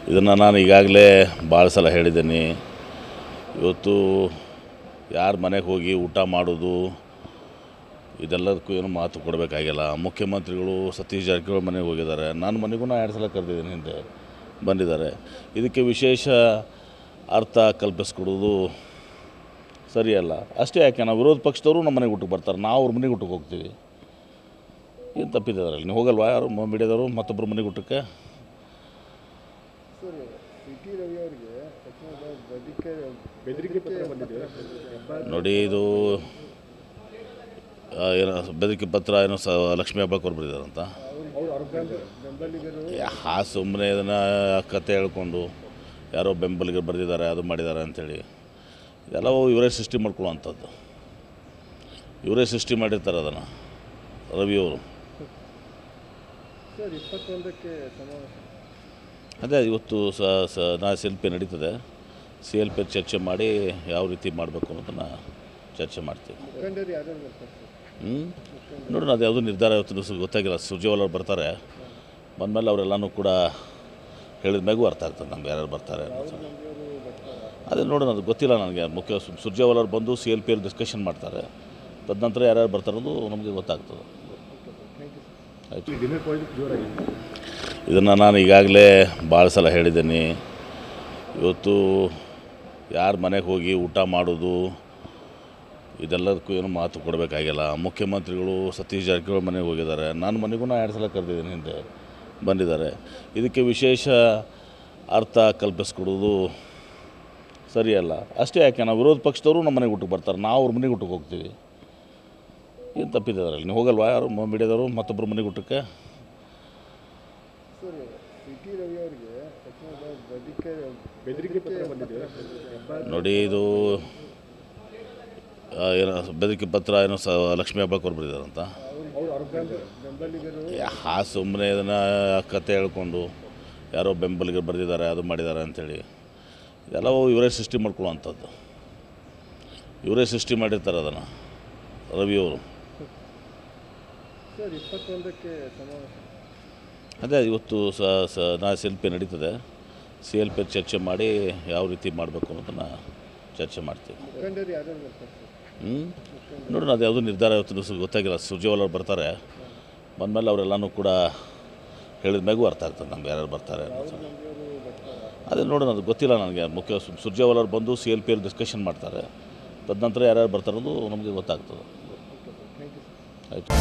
ಇದನ್ನು ನಾನು ಈಗಾಗಲೇ ಭಾಳ ಸಲ ಹೇಳಿದ್ದೀನಿ. ಇವತ್ತು ಯಾರ ಮನೆಗೆ ಹೋಗಿ ಊಟ ಮಾಡೋದು ಇದೆಲ್ಲದಕ್ಕೂ ಏನು ಮಾತು ಕೊಡಬೇಕಾಗಿಲ್ಲ. ಮುಖ್ಯಮಂತ್ರಿಗಳು ಸತೀಶ್ ಜಾರಕಿಹೊಳಿ ಮನೆಗೆ ಹೋಗಿದ್ದಾರೆ. ನನ್ನ ಮನೆಗೂ 2 ಸಲ ಕರೆದಿದ್ದೀನಿ, ಹಿಂದೆ ಬಂದಿದ್ದಾರೆ. ಇದಕ್ಕೆ ವಿಶೇಷ ಅರ್ಥ ಕಲ್ಪಿಸ್ಕೊಡೋದು ಸರಿಯಲ್ಲ. ಅಷ್ಟೇ ಯಾಕೆ, ನಾವು ವಿರೋಧ ಪಕ್ಷದವರು ನಮ್ಮ ಮನೆಗೆ ಊಟಕ್ಕೆ ಬರ್ತಾರೆ, ನಾವು ಅವ್ರ ಮನೆಗೆ ಊಟಕ್ಕೆ ಹೋಗ್ತೀವಿ. ಏನು ತಪ್ಪಿದ್ದಾರೆ? ನೀವು ಹೋಗಲ್ವಾ ಯಾರು ಮೀಡಿಯಾದವರು ಮತ್ತೊಬ್ಬರು ಮನೆಗೆ ಊಟಕ್ಕೆ? ನೋಡಿ, ಇದು ಏನೋ ಬೆದರಿಕೆ ಪತ್ರ ಏನೋ ಲಕ್ಷ್ಮೀ ಹೆಬ್ಬಾಳ್ಕರ್ ಅವ್ರು ಬರೆದಿದ್ದಾರಂತ. ಸುಮ್ಮನೆ ಇದನ್ನು ಕತೆ ಹೇಳ್ಕೊಂಡು ಯಾರೋ ಬೆಂಬಲಿಗರು ಬರೆದಿದ್ದಾರೆ, ಅದು ಮಾಡಿದ್ದಾರೆ ಅಂಥೇಳಿ ಇದೆಲ್ಲವೂ ಇವರೇ ಸೃಷ್ಟಿ ಮಾಡ್ಕೊಳ್ಳುವಂಥದ್ದು. ಇವರೇ ಸೃಷ್ಟಿ ಮಾಡಿರ್ತಾರೆ ಅದನ್ನು, ರವಿಯವರು. ಅದೇ ಇವತ್ತು CLP ನಡೀತದೆ. CLP ಚರ್ಚೆ ಮಾಡಿ ಯಾವ ರೀತಿ ಮಾಡಬೇಕು ಅನ್ನೋದನ್ನು ಚರ್ಚೆ ಮಾಡ್ತೀವಿ. ನೋಡೋಣ, ಅದು ಯಾವುದೂ ನಿರ್ಧಾರ ಇವತ್ತು ಗೊತ್ತಾಗಿಲ್ಲ. ಸುರ್ಜೇವಾಲ ಅವ್ರು ಬರ್ತಾರೆ, ಬಂದಮೇಲೆ ಅವರೆಲ್ಲನೂ ಕೂಡ ಹೇಳಿದ ಮೇಗೂ ಅರ್ಥ ಆಗ್ತದೆ ನಮ್ಗೆ ಯಾರ್ಯಾರು ಬರ್ತಾರೆ ಅನ್ನೋದು. ಅದೇ ನೋಡೋಣ, ಅದು ಗೊತ್ತಿಲ್ಲ ನನಗೆ. ಸುರ್ಜೇವಾಲ ಅವ್ರು ಬಂದು CLPಯಲ್ಲಿ ಡಿಸ್ಕಷನ್ ಮಾಡ್ತಾರೆ, ತದನಂತರ ಯಾರ್ಯಾರು ಬರ್ತಾರೆ ಅನ್ನೋದು ನಮಗೆ ಗೊತ್ತಾಗ್ತದೆ. ಆಯಿತು. ಇದನ್ನು ನಾನು ಈಗಾಗಲೇ ಭಾಳ ಸಲ ಹೇಳಿದ್ದೀನಿ. ಇವತ್ತು ಯಾರ ಮನೆಗೆ ಹೋಗಿ ಊಟ ಮಾಡೋದು ಇದೆಲ್ಲದಕ್ಕೂ ಏನು ಮಾತು ಕೊಡಬೇಕಾಗಿಲ್ಲ. ಮುಖ್ಯಮಂತ್ರಿಗಳು ಸತೀಶ್ ಜಾರಕಿಹೊಳಿ ಮನೆಗೆ ಹೋಗಿದ್ದಾರೆ. ನನ್ನ ಮನೆಗೂ 2 ಸಲ ಕರೆದಿದ್ದೀನಿ, ಹಿಂದೆ ಬಂದಿದ್ದಾರೆ. ಇದಕ್ಕೆ ವಿಶೇಷ ಅರ್ಥ ಕಲ್ಪಿಸ್ಕೊಡೋದು ಸರಿಯಲ್ಲ. ಅಷ್ಟೇ ಯಾಕೆ, ನಾವು ವಿರೋಧ ಪಕ್ಷದವರು ನಮ್ಮ ಮನೆಗೆ ಊಟಕ್ಕೆ ಬರ್ತಾರೆ, ನಾವು ಅವ್ರ ಮನೆಗೆ ಊಟಕ್ಕೆ ಹೋಗ್ತೀವಿ. ಏನು ತಪ್ಪಿದ್ದಾರೆ? ನೀವು ಹೋಗಲ್ವಾ ಯಾರು ಮೀಡಿಯಾದವರು ಮತ್ತೊಬ್ಬರು ಮನೆಗೆ ಊಟಕ್ಕೆ? ನೋಡಿ, ಇದು ಏನೋ ಬೆದರಿಕೆ ಪತ್ರ ಏನೋ ಲಕ್ಷ್ಮೀ ಹೆಬ್ಬಾಳ್ಕರ್ ಅವ್ರು ಬರೆದಿದ್ದಾರಂತ. ಸುಮ್ಮನೆ ಇದನ್ನು ಕತೆ ಹೇಳ್ಕೊಂಡು ಯಾರೋ ಬೆಂಬಲಿಗರು ಬರೆದಿದ್ದಾರೆ, ಅದು ಮಾಡಿದ್ದಾರೆ ಅಂಥೇಳಿ ಇದೆಲ್ಲವೂ ಇವರೇ ಸೃಷ್ಟಿ ಮಾಡ್ಕೊಳ್ಳುವಂಥದ್ದು. ಇವರೇ ಸೃಷ್ಟಿ ಮಾಡಿರ್ತಾರೆ ಅದನ್ನು, ರವಿಯವರು. ಅದೇ ಇವತ್ತು CLP ನಡೀತದೆ. CLP ಚರ್ಚೆ ಮಾಡಿ ಯಾವ ರೀತಿ ಮಾಡಬೇಕು ಅನ್ನೋದನ್ನು ಚರ್ಚೆ ಮಾಡ್ತೀವಿ. ನೋಡೋಣ, ಅದು ಯಾವುದೂ ನಿರ್ಧಾರ ಇವತ್ತು ಗೊತ್ತಾಗಿಲ್ಲ. ಸುರ್ಜೇವಾಲ ಅವ್ರು ಬರ್ತಾರೆ, ಬಂದಮೇಲೆ ಅವರೆಲ್ಲನೂ ಕೂಡ ಹೇಳಿದ ಮೇಗೂ ಅರ್ಥ ಆಗ್ತದೆ ನಮ್ಗೆ ಯಾರ್ಯಾರು ಬರ್ತಾರೆ ಅನ್ನೋದು. ಅದೇ ನೋಡೋಣ, ಅದು ಗೊತ್ತಿಲ್ಲ ನನಗೆ. ಸುರ್ಜೇವಾಲ ಅವ್ರು ಬಂದು CLPಯಲ್ಲಿ ಡಿಸ್ಕಷನ್ ಮಾಡ್ತಾರೆ, ತದನಂತರ ಯಾರ್ಯಾರು ಬರ್ತಾರೆ ಅನ್ನೋದು ನಮಗೆ ಗೊತ್ತಾಗ್ತದೆ. ಆಯಿತು.